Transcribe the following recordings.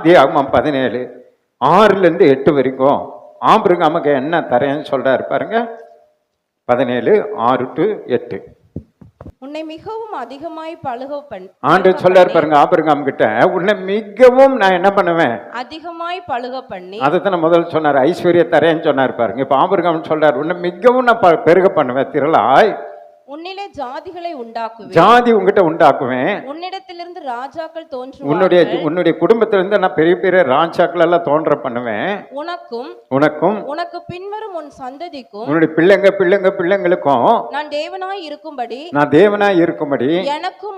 ஆதியாகமம் 17:6-8 வரைக்கும் ஆபிரகாமுக்கு என்ன தரேன்னு சொல்றாரு பாருங்க. 17:6-8. உன்னை மிகவும் அதிகமாய் பழுக ஆண்டவர் சொல்றாரு பாருங்க ஆபிரகாம் கிட்ட, உன்னை மிகவும் நான் என்ன பண்ணுவேன், அதிகமாய் பழுக பண்ணி. அதைத்தான் முதல்ல சொன்னார், ஐஸ்வர்ய தரேன்னு சொன்னார் பாருங்க. இப்ப ஆபிரகாம் சொல்றாரு, உன்னை மிகவும் நான் பெருக பண்ணுவேன், திரளாய் உன்னிலே ஜாதிகளை உண்டாக்குவேன், ஜாதி உங்ககிட்ட உண்டாக்குவேன், உன்னிடத்திலிருந்து ராஜாக்கள் உன்னுடைய குடும்பத்திலிருந்து நான் பெரிய பெரிய ராஜாக்கள் எல்லாம் தோன்ற பண்ணுவேன், உனக்கு பின்வரும் உன் சந்ததிக்கும் உன்னுடைய பிள்ளைங்களுக்கும் நான் தேவனாய் இருக்கும்படி எனக்கும்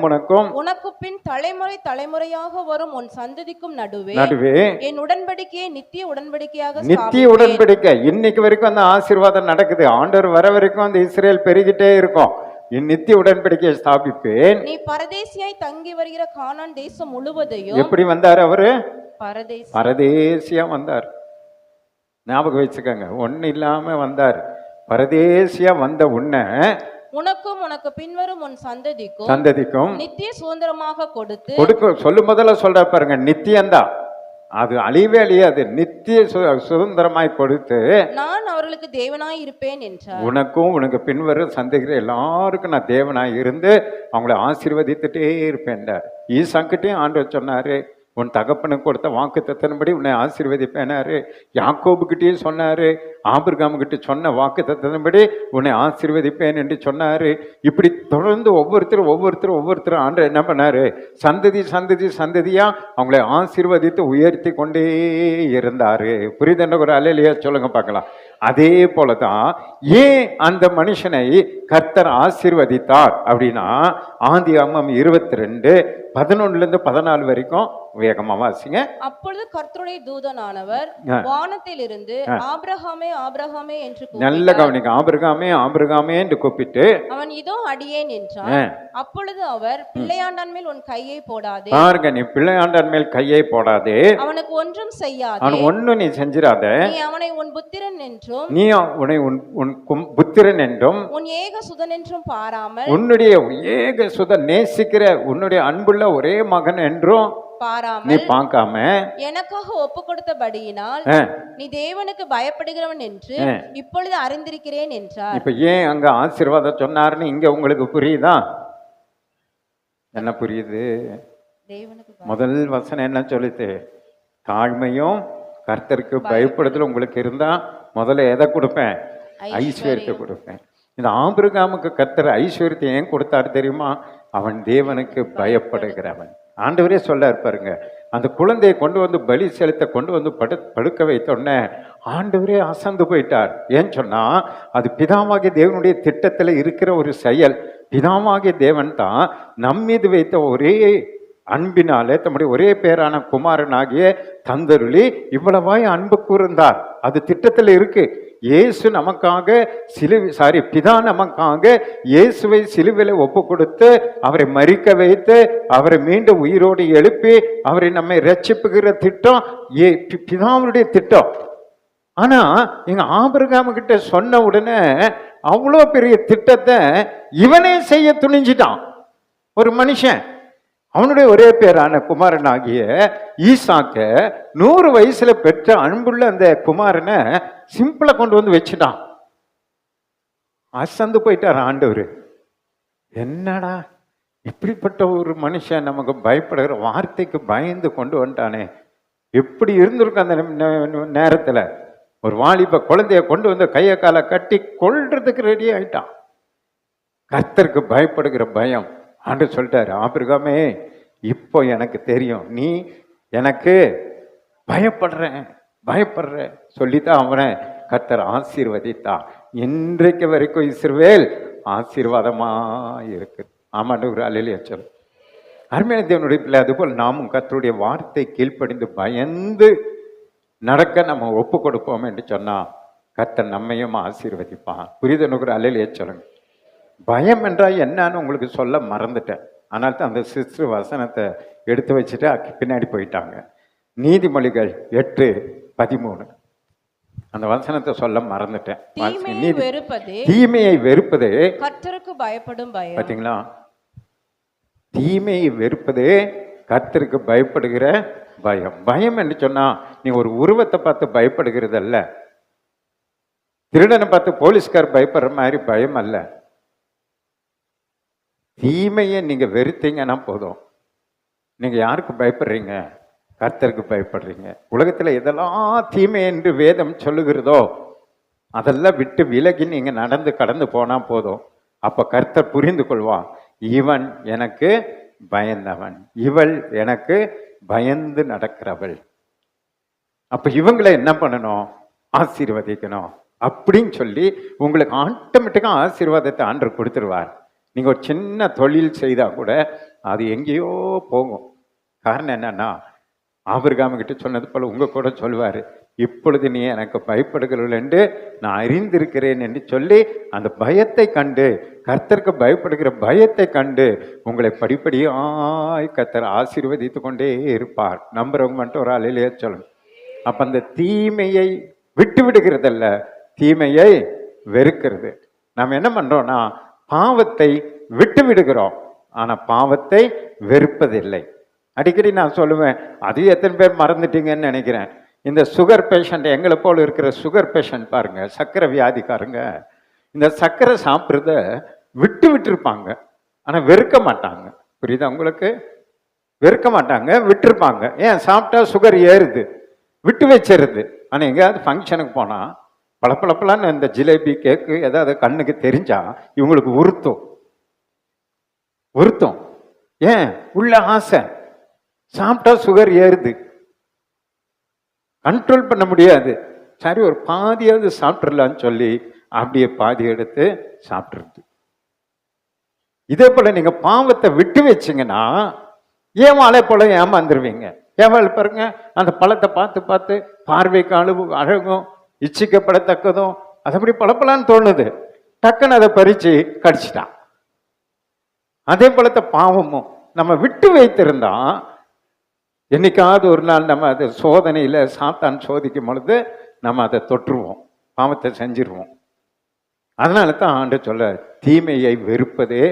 உனக்கும் உனக்கு பின் தலைமுறை தலைமுறையாக வரும் உன் சந்ததிக்கும் நடுவே என் உடன்படிக்கையை நித்திய உடன்படிக்கையாக இன்னைக்கு வரைக்கும் அந்த ஆசீர்வாதம் நடக்குது. ஆண்டவர் வர வரைக்கும் அந்த இஸ்ரேல் பெருகிட்டே இருக்கும். நித்திய உடன்படிக்கையை ஸ்தாபிப்பேன். நீ பரதேசியாய் தங்கி வருகிற கானான் தேசம் முழுவதையும். எப்படி வந்தார் அவரு? பரதேசியா வந்தார். ஞாபகம் வச்சுக்கோங்க, ஒண்ணு இல்லாம வந்தார். பரதேசியா வந்த உன்னை உனக்கும் உனக்கு பின்வரும் உன் சந்ததிக்கும் நித்திய சுதந்திரமாக கொடுக்க சொல்லும் முதல்ல சொல்ற பாருங்க, நித்தியம்தான், அது அழிவே அழியாது, நித்திய சுதந்திரமாய் கொடுத்து நான் அவர்களுக்கு தேவனாய் இருப்பேன் என்றார். உனக்கும் உனக்கு பின்வரும் சந்ததிக்கிற எல்லாருக்கும் நான் தேவனாய் இருந்து அவங்களை ஆசீர்வதித்துட்டே இருப்பேன். ஈசாக்கிட்டையும் ஆண்டவர் சொன்னாரு, உன் தகப்பனுக்கு கொடுத்த வாக்குத்தத்தன்படி உன்னை ஆசீர்வதிப்பேனாரு. யாக்கோபுக்கிட்டையும் சொன்னாரு, ஆபிரகாமுக்கிட்ட சொன்ன வாக்குத்தத்தன்படி உன்னை ஆசீர்வதிப்பேன் என்று சொன்னாரு. இப்படி தொடர்ந்து ஒவ்வொருத்தரும் ஆண்டவர் என்ன பண்ணாரு, சந்ததியா அவங்களை ஆசீர்வதித்து உயர்த்தி கொண்டே இருந்தாரு. புரியுதுன்ற ஒரு அலையிலேயே சொல்லுங்க பார்க்கலாம். அதே போலதான் ஏன் அந்த மனுஷனை கர்த்தர் ஆசீர்வதித்தார் அப்படின்னா, ஆதியாகமம் 22:11-14 வரைக்கும் வேகமா வாசிங்க. அப்பொழுது கர்த்தருடைய தூதனானவர் வானத்தில் இருந்து ஆபிரகாமே ஆபிரகாமே என்று நல்ல கவனிக்க, ஆபிரகாமே என்று கூப்பிட்டு அவன் இதோ அடியேன் என்றான். அப்பொழுது அவர் பிள்ளையாண்டான் மேல் உன் கையை போடாதே. பாருங்க, நீ பிள்ளையாண்டான் மேல் கையை போடாதே, அவனுக்கு ஒன்றும் செய்யாதே, அவனுக்கு ஒன்னும் நீ செஞ்சிடாத, நீ அவனை உன் புத்திரன் என்றும் புத்திரன் என்றும் உன் ஏக சுதன் என்றும் பாராமல், உன்னுடைய ஏக சுதன் நேசிக்கிற உன்னுடைய அன்புள்ள ஒரே மகன் என்றும் நீ பார்க்காம எனக்காக ஒப்பு கொடுத்தபடியினால் நீ தேவனுக்கு பயப்படுகிறவன் என்று இப்பொழுது அறிந்திருக்கிறேன் என்றார். இப்ப ஏன் அங்க ஆசீர்வாதம் சொன்னார்னு இங்க உங்களுக்கு புரியுதா? என்ன புரியுது? முதல் வசனம் என்ன சொல்லுது? தாழ்மையும் கர்த்தருக்கு பயப்படுதல் உங்களுக்கு இருந்தா முதல்ல எதை கொடுப்பேன்? ஐஸ்வர்யத்தை கொடுப்பேன். இந்த ஆபிரகாமுக்கு கர்த்தர் ஐஸ்வர்யத்தை ஏன் கொடுத்தாரு தெரியுமா? அவன் தேவனுக்கு பயப்படுகிறவன். ஆண்டவரே சொல்ல இருப்பாருங்க, அந்த குழந்தையை கொண்டு வந்து பலி செலுத்த கொண்டு வந்து படுக்க வைத்தோடனே ஆண்டவரே அசந்து போயிட்டார். ஏன்னு சொன்னா, அது பிதாவாகிய தேவனுடைய திட்டத்துல இருக்கிற ஒரு செயல். பிதாவாகிய தேவன் தான் நம்மீது வைத்த ஒரே அன்பினாலே தம்முடைய ஒரே பேரான குமாரனாகிய தந்தருளி இவ்வளவாய் அன்பு கூர்ந்தார். அது திட்டத்தில் இருக்கு. இயேசு நமக்காக பிதா நமக்காக இயேசுவை சிலுவையில ஒப்பு கொடுத்து அவரை மரிக்க வைத்து அவரை மீண்டும் உயிரோடு எழுப்பி அவரை நம்மை ரட்சிப்புகிற திட்டம் பிதாவுடைய திட்டம். ஆனா எங்க ஆபிரகாம் கிட்ட சொன்ன உடனே அவ்வளோ பெரிய திட்டத்தை இவனே செய்ய துணிஞ்சிட்டான். ஒரு மனுஷன் அவனுடைய ஒரே பேரான குமாரனாகிய ஈசாக்க 100 வயசுல பெற்ற அன்புள்ள அந்த குமாரனை சிம்பிளா கொண்டு வந்து வச்சுட்டான். அசந்து போயிட்டார் ஆண்டவர். என்னடா இப்படிப்பட்ட ஒரு மனுஷன் நமக்கு பயப்படுகிற வார்த்தைக்கு பயந்து கொண்டு வந்துட்டானே, எப்படி இருந்திருக்கும் அந்த நேரத்துல? ஒரு வாலிப குழந்தைய கொண்டு வந்து கையை காலை கட்டி கொல்றதுக்கு ரெடி ஆயிட்டான். கர்த்தருக்கு பயப்படுகிற பயம். ஆண்டவர் சொல்லிட்டாரு, ஆபிரகாமே இப்போ எனக்கு தெரியும் நீ எனக்கு பயப்படுற சொல்லித்தான் அவனை கர்த்தர் ஆசீர்வதித்தான். இன்றைக்கு வரைக்கும் இஸ்ரவேல் ஆசீர்வாதமா இருக்கு. ஆமாண்டவர் அல்லேலூயா சொல்லு. அருமையான தேவனுடைய பிள்ளை, அதுபோல் நாமும் கர்த்தருடைய வார்த்தை கீழ்ப்படிந்து பயந்து நடக்க நம்ம ஒப்பு கொடுப்போம் என்று சொன்னா கர்த்தர் நம்மையும் ஆசீர்வதிப்பான். புரிதனுக்கு அல்லேலூயா சொல்லுங்க. பயம் என்றால் என்னன்னு உங்களுக்கு சொல்ல மறந்துட்டேன். ஆனால் தான் அந்த சிஸ்டர் வசனத்தை எடுத்து வச்சுட்டு பின்னாடி போயிட்டாங்க. நீதிமொழிகள் 8:13 அந்த வசனத்தை சொல்ல மறந்துட்டேன். தீமையை வெறுப்பது கர்த்தருக்கு பயப்படும் பயம். பாத்தீங்களா? தீமையை வெறுப்பது கர்த்தருக்கு பயப்படுகிற பயம். பயம் என்று சொன்னா நீ ஒரு உருவத்தை பார்த்து பயப்படுகிறது அல்ல, திருடனை பார்த்து போலீஸ்கார் பயப்படுற மாதிரி பயம் அல்ல. தீமையை நீங்க வெறுத்தீங்கன்னா போதும். நீங்க யாருக்கு பயப்படுறீங்க? கர்த்தருக்கு பயப்படுறீங்க. உலகத்துல எதெல்லாம் தீமை என்று வேதம் சொல்லுகிறதோ அதெல்லாம் விட்டு விலகி நீங்க நடந்து கடந்து போனா போதும். அப்ப கர்த்தர் புரிந்து கொள்வான், இவன் எனக்கு பயந்தவன், இவள் எனக்கு பயந்து நடக்கிறவள். அப்ப இவங்களை என்ன பண்ணணும்? ஆசீர்வதிக்கணும் அப்படின்னு சொல்லி உங்களுக்கு ஆட்டோமேட்டிக்கா ஆசீர்வாதத்தை ஆண்டவர் கொடுத்துருவார். நீங்க ஒரு சின்ன தொழில் செய்தா கூட அது எங்கேயோ போகும். காரணம் என்னன்னா, ஆபிரகாம் கிட்ட சொன்னது போல உங்க கூட சொல்லுவாரு, இப்பொழுது நீ எனக்கு பயப்படுகிறவள் என்று நான் அறிந்திருக்கிறேன் என்று சொல்லி அந்த பயத்தை கண்டு, கர்த்தருக்கு பயப்படுகிற பயத்தை கண்டு உங்களை படிப்படியாய் கர்த்தர் ஆசீர்வதித்து கொண்டே இருப்பார். நம்புறவங்க மட்டும் ஒரு அலையிலேயே சொல்லணும். அப்ப அந்த தீமையை விட்டு விடுகிறதல்ல, தீமையை வெறுக்கிறது. நாம் என்ன பண்றோம்னா பாவத்தை விட்டு விடுகிறோம், ஆனா பாவத்தை வெறுப்பதில்லை. அடிக்கடி நான் சொல்லுவேன், அது எத்தனை பேர் மறந்துட்டீங்கன்னு நினைக்கிறேன். இந்த சுகர் பேஷண்ட், எங்களை போல இருக்கிற சுகர் பேஷண்ட் பாருங்க, சர்க்கரை வியாதிக்காரங்க, இந்த சர்க்கரை சாப்பிட்றத விட்டு விட்டுருப்பாங்க, ஆனா வெறுக்க மாட்டாங்க. புரியுதா உங்களுக்கு? வெறுக்க மாட்டாங்க, விட்டுருப்பாங்க. ஏன்? சாப்பிட்டா சுகர் ஏறுது, விட்டு வச்சிருது. ஆனா எங்கேயாவது ஃபங்க்ஷனுக்கு போனா பளபளப்பலான்னு இந்த ஜிலேபி கேக்கு ஏதாவது கண்ணுக்கு தெரிஞ்சா இவங்களுக்கு உறுத்தும். ஏன்? உள்ள ஆசை. சாப்பிட்டா சுகர் ஏறுது, கண்ட்ரோல் பண்ண முடியாது. சரி, ஒரு பாதியாவது சாப்பிட்றலான்னு சொல்லி அப்படியே பாதி எடுத்து சாப்பிட்றது. இதே போல நீங்க பாவத்தை விட்டு வச்சிங்கன்னா ஏமாளை போல ஏமாந்துருவீங்க. ஏமாள் பாருங்க, அந்த பழத்தை பார்த்து பார்த்து பார்வைக்கு அழகும் இச்சிக்கப்படத்தக்கதும் அது அப்படி பழப்பலான்னு தோணுது, டக்குன்னு அதை பறிச்சு கடிச்சிட்டான். அதே போலத்த பாவமும் நம்ம விட்டு வைத்திருந்தா என்னைக்காவது ஒரு நாள் நம்ம அதை சோதனையில சாத்தான் சோதிக்கும் பொழுது நம்ம அதை தொற்றுவோம், பாவத்தை செஞ்சிருவோம். அதனால தான் ஆண்டவர் சொல்ல, தீமையை வெறுப்பதே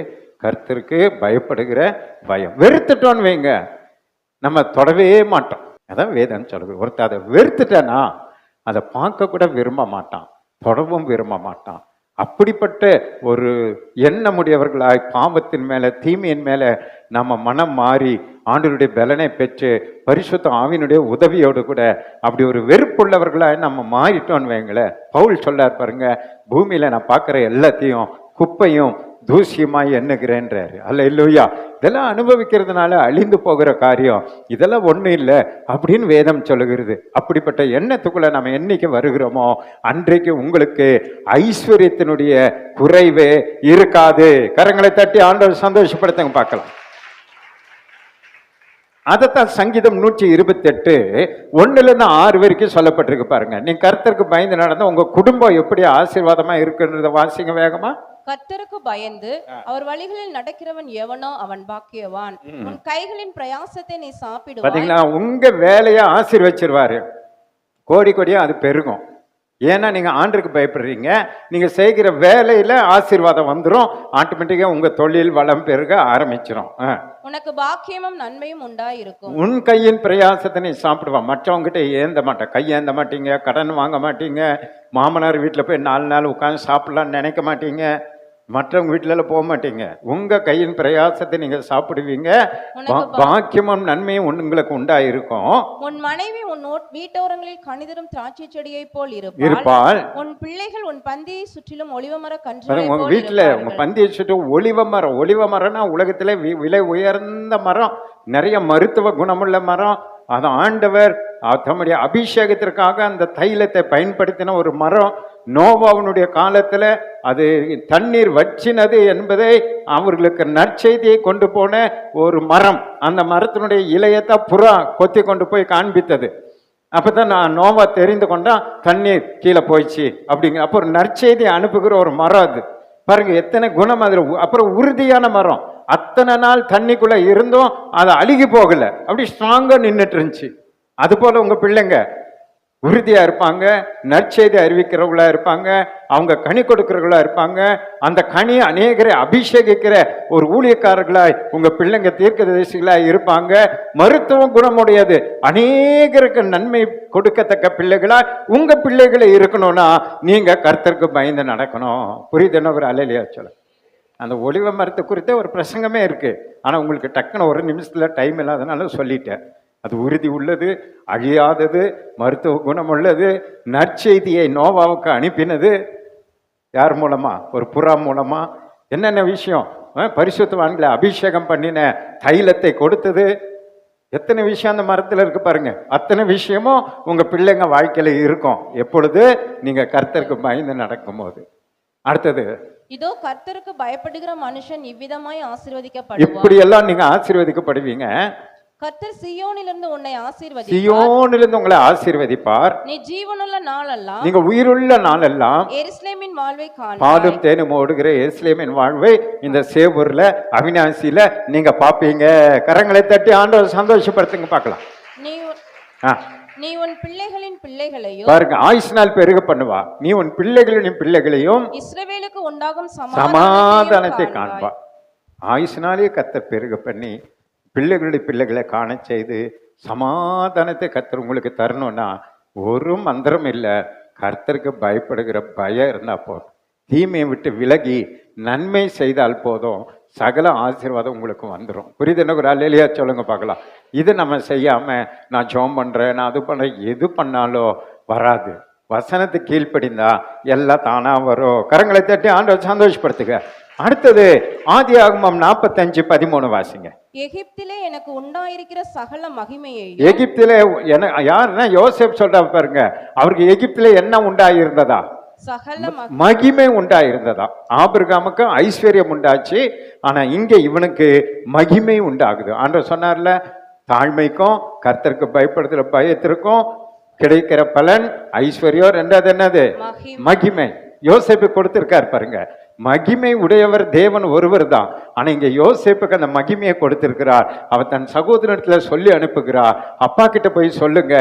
கர்த்தருக்கு பயப்படுகிற பயம். வெறுத்துட்டோன்னு வைங்க, நம்ம தொடவே மாட்டோம். அதான் வேதம் சொல்லுது. ஒருத்தர் அதை வெறுத்துட்டேன்னா அதை பார்க்க கூட விரும்ப மாட்டான், தொடவும் விரும்ப மாட்டான். அப்படிப்பட்ட ஒரு எண்ணமுடையவர்களாய் பாவத்தின் மேல தீமையின் மேல நம்ம மனம் மாறி ஆண்டவருடைய பலனை பெற்று பரிசுத்த ஆவியினுடைய உதவியோடு கூட அப்படி ஒரு வெறுப்புள்ளவர்களாய் நம்ம மாறிட்டோன்னு வைங்களேன். பவுல் சொல்லார் பாருங்க, பூமியில நான் பார்க்குற எல்லாத்தையும் குப்பையும் தூசியமாய் எண்ணுகிறேன்றாரு. அல்லேலூயா. இதெல்லாம் அனுபவிக்கிறதுனால அழிந்து போகிற காரியம், இதெல்லாம் ஒன்றும் இல்லை அப்படின்னு வேதம் சொல்லுகிறது. அப்படிப்பட்ட எண்ணத்துக்குள்ள நம்ம என்னைக்கு வருகிறோமோ அன்றைக்கு உங்களுக்கு ஐஸ்வர்யத்தினுடைய குறைவே இருக்காது. கரங்களை தட்டி ஆண்டவர் சந்தோஷப்படுத்துங்க பார்க்கலாம். அதைத்தான் சங்கீதம் 128 1-6 வரைக்கும் சொல்லப்பட்டிருக்கு பாருங்க. நீ கர்த்தருக்கு பயந்து நடந்தா உங்க குடும்பம் எப்படி ஆசீர்வாதமா இருக்குன்றத வாசிங்க வேகமா. கர்த்தருக்கு பயந்து அவர் வழிகளில் நடக்கிறவன் எவனோ அவன் பாக்கியவான். உன் கைகளின் பிரயாசத்தை நீ சாப்பிடுவாய். பாத்தீங்களா? உங்க வேலையை ஆசீர்வச்சிருவாரு, கோடி கோடியா அது பெருகும். ஏன்னா நீங்க ஆண்டருக்கு பயப்படுறீங்க, நீங்க செய்கிற வேலையில ஆசீர்வாதம் வந்துடும். ஆட்டோமேட்டிக்கா உங்க தொழில் வளம் பெருக ஆரம்பிச்சிடும். உனக்கு பாக்கியமும் நன்மையும் உண்டாயிருக்கும். உன் கையின் பிரயாசத்தை நீ சாப்பிடுவான். மற்றவங்ககிட்ட ஏந்த மாட்டேன், கையேந்த மாட்டீங்க, கடன் வாங்க மாட்டீங்க, மாமனார் வீட்டில் போய் 4 நாள் உட்காந்து சாப்பிடலான்னு நினைக்க மாட்டீங்க, மற்றவங்க வீட்டுல போக மாட்டீங்க. உங்க கையின் பிரயாசத்தை நீங்க சாப்பிடுவீங்க. பாக்கியமும் நன்மையும் உங்களுக்கு உண்டாயிருக்கும். உன் மனைவி உன் வீட்டோரங்களில் கனிதரும் திராட்சை செடியை போல் இருப்பாள். உன் பிள்ளைகள் உன் பந்தியை சுற்றிலும் ஒலிவமர கன்று. உங்க வீட்டுல உங்க பந்தியை சுற்றிலும் ஒலிவமரம். ஒலிவமரம்னா உலகத்துல விலை உயர்ந்த மரம், நிறைய மருத்துவ குணமுள்ள மரம். அது ஆண்டவர் தம்முடைய அபிஷேகத்திற்காக அந்த தைலத்தை பயன்படுத்தின ஒரு மரம். நோவாவினுடைய காலத்துல அது தண்ணீர் வற்றினது என்பதை அவர்களுக்கு நற்செய்தியை கொண்டு போன ஒரு மரம். அந்த மரத்தினுடைய இலையத்தான் புறா கொத்தி கொண்டு போய் காண்பித்தது. அப்பதான் நான் நோவா தெரிந்து கொண்டா தண்ணீர் கீழே போயிடுச்சு அப்படிங்கிற. அப்போ ஒரு நற்செய்தியை அனுப்புகிற ஒரு மரம் அது. பாருங்க எத்தனை குணம் அதுல. அப்புறம் உறுதியான மரம், அத்தனை நாள் தண்ணிக்குள்ள இருந்தும் அது அழுகி போகல, அப்படி ஸ்ட்ராங்கா நின்றுட்டு இருந்துச்சு. அது போல உங்க பிள்ளைங்க உறுதியா இருப்பாங்க, நற்செய்தி அறிவிக்கிறவங்களா இருப்பாங்க, அவங்க கனி கொடுக்கிறவங்களா இருப்பாங்க. அந்த கனி அநேகரை அபிஷேகிக்கிற ஒரு ஊழியக்காரர்களாய் உங்க பிள்ளைங்க தீர்க்கதரிசிகளாய் இருப்பாங்க. மருத்துவ குணமுடையது அநேகருக்கு நன்மை கொடுக்கத்தக்க பிள்ளைகளா உங்க பிள்ளைகளை இருக்கணும்னா நீங்க கர்த்தருக்கு பயந்து நடக்கணும். புரியுதுன்னு ஒரு அலையிலையா சொல்ல. அந்த ஒளிவ மரத்தை குறித்த ஒரு பிரசங்கமே இருக்கு. ஆனா உங்களுக்கு டக்குன்னு ஒரு நிமிஷத்துல டைம் இல்லாதனால சொல்லிட்டேன். அது உறுதி உள்ளது, அழியாதது, மருத்துவ குணம் உள்ளது. நற்செய்தியை நோவாவுக்கு அனுப்பினது யார் மூலமா? ஒரு புறா மூலமா. என்னென்ன விஷயம்? பரிசுத்தவான்களை அபிஷேகம் பண்ணின தைலத்தை கொடுத்தது. எத்தனை விஷயம் அந்த மரத்துல இருக்கு பாருங்க. அத்தனை விஷயமும் உங்க பிள்ளைங்க வாழ்க்கையில இருக்கும் எப்பொழுது நீங்க கர்த்தருக்கு பயந்து நடக்கும் போது. அடுத்தது, இதோ கர்த்தருக்கு பயப்படுகிற மனுஷன் இவ்விதமாய் ஆசீர்வதிக்கப்படுவான். இப்படி எல்லாம் நீங்க ஆசீர்வதிக்கப்படுவீங்க. கர்த்தர் சீயோனிலிருந்து உன்னை ஆசீர்வதிப்பார். சீயோனிலிருந்து உங்களை ஆசீர்வதிப்பார். நீ ஜீவனுள்ள நாளெல்லாம், நீங்க உயிருள்ள நாளெல்லாம் எருசலேமின் வாழ்வை காண்பாய். பாலும் தேனும் ஓடுகிற எருசலேமின் வாழ்வை இந்த சேவூர்ல அவிநாசியில நீங்க பாப்பீங்க. கரங்களை தட்டி ஆண்டவர் சந்தோஷப்படுத்துங்க பார்க்கலாம். நீ உன் பிள்ளைகளின் பிள்ளைகளையும் பாருங்க, ஆயுசு நாள் பெருக பண்ணுவா. நீ உன் பிள்ளைகளின் பிள்ளைகளையும் இஸ்ரவேலுக்கு உண்டாகும் சமாதானத்தை காண்பா. ஆயுசு நாளே கர்த்தர் பெருக பண்ணி பிள்ளைகளுடைய பிள்ளைகளை காண செய்து சமாதானத்தை கர்த்தர் உங்களுக்கு தரணும்னா ஒரு மந்திரம் இல்லை. கர்த்தருக்கு பயப்படுகிற பயம் இருந்தா போதும். தீமையை விட்டு விலகி நன்மை செய்தால் போதும், சகல ஆசீர்வாதம் உங்களுக்கு வந்துடும். புரியுது என்ன ஒரு அல்லையா சொல்லுங்க பார்க்கலாம். இது நம்ம செய்யாம நான் ஜெபம் பண்றேன், நான் அது பண்றேன், எது பண்ணாலும் வராது. வசனத்துக்கு கீழ்ப்படிந்தா எல்லாம் தானா வரும். கரங்களை தட்டி ஆண்டவர் சந்தோஷப்படுத்துங்க. அடுத்தது ஆதியாகமம் 45:13 வாசிங்க. எகிப்திலே எனக்கு உண்டாயிருக்கிற சகல மகிமையை. எகிப்திலே யாருன்னா யோசேப் சொல்ற பாருங்க. அவருக்கு எகிப்திலே என்ன உண்டாயிருந்ததா? சகல மகிமை உண்டாயிருந்ததா. ஆபிரகாமுக்கு ஐஸ்வர்யம் உண்டாச்சு, ஆனா இங்க இவனுக்கு மகிமை உண்டாகுது. ஆண்டவர் சொன்னார்ல, தாழ்மைக்கும் கர்த்தருக்கு பயப்படுத்துற பயத்திற்கும் கிடைக்கிற பலன் ஐஸ்வர்யம். ரெண்டாவது என்னது? மகிமை. யோசேப்பு கொடுத்திருக்காரு பாருங்க. மகிமை உடையவர் தேவன் ஒருவர் தான். ஆனா இங்க யோசேப்புக்கு அந்த மகிமையை கொடுத்திருக்கிறார். அவர் தன் சகோதரத்துல சொல்லி அனுப்புகிறார், அப்பா கிட்ட போய் சொல்லுங்க,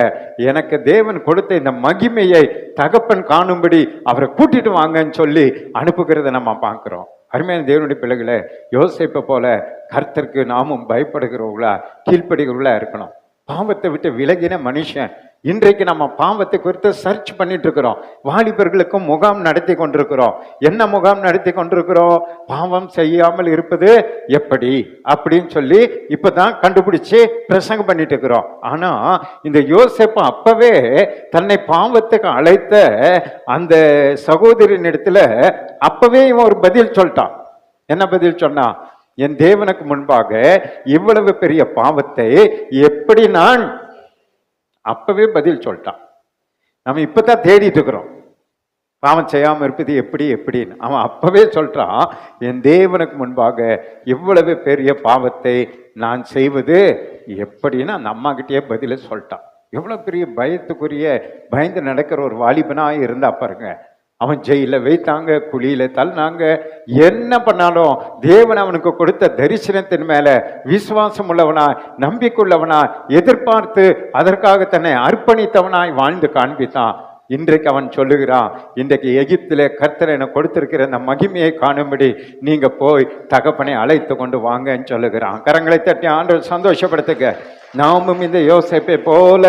எனக்கு தேவன் கொடுத்த இந்த மகிமையை தகப்பன் காணும்படி அவரை கூட்டிட்டு வாங்கன்னு சொல்லி அனுப்புகிறத நம்ம பார்க்கிறோம். அருமையான தேவனுடைய பிள்ளைகளே, யோசேப்பை போல கர்த்தருக்கு நாமும் பயப்படுகிறவர்களா கீழ்ப்படுகிறவர்களா இருக்கணும். பாவத்தை விட்டு விலகின மனுஷன். இன்றைக்கு நம்ம பாவத்தை குறித்து சர்ச் பண்ணிட்டு இருக்கிறோம். வாலிபர்களுக்கும் முகாம் நடத்தி கொண்டிருக்கிறோம். என்ன முகாம் நடத்தி கொண்டிருக்கிறோம்? பாவம் செய்யாமல் இருப்பது எப்படி அப்படின்னு சொல்லி இப்பதான் கண்டுபிடிச்சு பிரசங்கம் பண்ணிட்டு இருக்கிறோம். ஆனா இந்த யோசேப்பு அப்பவே தன்னை பாவத்துக்கு அழைத்த அந்த சகோதரின் இடத்துல அப்பவே இவன் ஒரு பதில் சொல்லிட்டான். என்ன பதில் சொன்னா? என் தேவனுக்கு முன்பாக இவ்வளவு பெரிய பாவத்தை எப்படி நான், அப்பவே பதில் சொல்லிட்டான். நம்ம இப்பதான் தேடிட்டு இருக்கிறோம் பாவம் செய்யாம இருப்பது எப்படி எப்படின்னு. அவன் அப்பவே சொல்றான், என் தேவனுக்கு முன்பாக இவ்வளவு பெரிய பாவத்தை நான் செய்வது எப்படின்னு அந்த அம்மா கிட்டே பதில சொல்லிட்டான். எவ்வளவு பெரிய பயந்து நடக்கிற ஒரு வாலிபனா இருந்தா பாருங்க. அவன் ஜெயில வைத்தாங்க, குழியில தள்ளினாங்க, என்ன பண்ணாலும் தேவன் அவனுக்கு கொடுத்த தரிசனத்தின் மேல விசுவாசம் உள்ளவனாய், நம்பிக்கையுள்ளவனாய், எதிர்பார்த்து அதற்காக தன்னை அர்ப்பணித்தவனாய் வாழ்ந்து காண்பித்தான். இன்றைக்கு அவன் சொல்லுகிறான், இன்றைக்கு எகிப்திலே கர்த்தர் என கொடுத்திருக்கிற இந்த மகிமையை காணும்படி நீங்க போய் தகப்பனை அழைத்து கொண்டு வாங்கன்னு சொல்லுகிறான். கரங்களை தட்டி ஆண்டவர் சந்தோஷப்படுத்துங்க. நாமும் இந்த யோசேப்பை போல